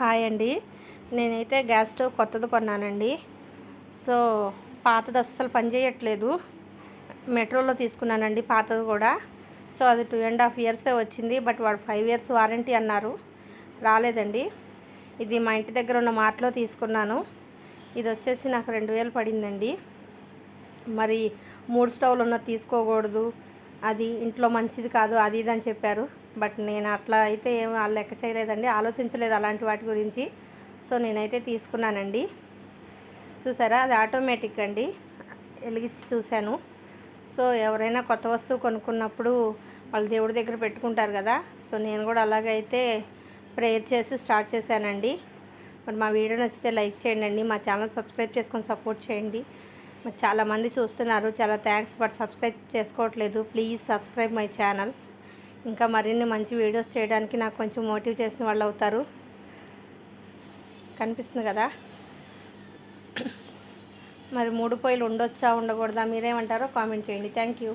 Hi అండి. నేనైతే gas stove కొత్తది కొన్నానండి. సో పాతది అస్సలు పనిచేయట్లేదు. మెట్రోలో తీసుకున్నానండి పాతది కూడా. సో అది 2.5 ఇయర్సే వచ్చింది. బట్ వాడు 5 ఇయర్స్ వారంటీ అన్నారు, రాలేదండి. ఇది మా ఇంటి దగ్గర ఉన్న మార్ట్లో తీసుకున్నాను. ఇది వచ్చేసి నాకు 2000 పడిందండి. మరి 3 స్టవ్లు ఉన్నది తీసుకోకూడదు, అది ఇంట్లో మంచిది కాదు, అది ఇది అని చెప్పారు. బట్ నేను అట్లా అయితే ఏం లెక్క చేయలేదండి, ఆలోచించలేదు అలాంటి వాటి గురించి. సో నేనైతే తీసుకున్నానండి. చూసారా, అది ఆటోమేటిక్ అండి. వెలిగించి చూశాను. సో ఎవరైనా కొత్త వస్తువు కొనుక్కున్నప్పుడు వాళ్ళు దేవుడి దగ్గర పెట్టుకుంటారు కదా. సో నేను కూడా అలాగైతే ప్రేయర్ చేసి స్టార్ట్ చేశానండి. మరి మా వీడియో నచ్చితే లైక్ చేయండి, మా ఛానల్ సబ్స్క్రైబ్ చేసుకొని సపోర్ట్ చేయండి. మరి చాలామంది చూస్తున్నారు, చాలా థ్యాంక్స్. బట్ సబ్స్క్రైబ్ చేసుకోవట్లేదు. Please subscribe my channel. ఇంకా మరిన్ని మంచి వీడియోస్ చేయడానికి నాకు కొంచెం మోటివ్ చేసిన వాళ్ళు అవుతారు. కనిపిస్తుంది కదా. మరి 3 పొయ్యిలు ఉండొచ్చా ఉండకూడదా, మీరేమంటారో కామెంట్ చేయండి. Thank you.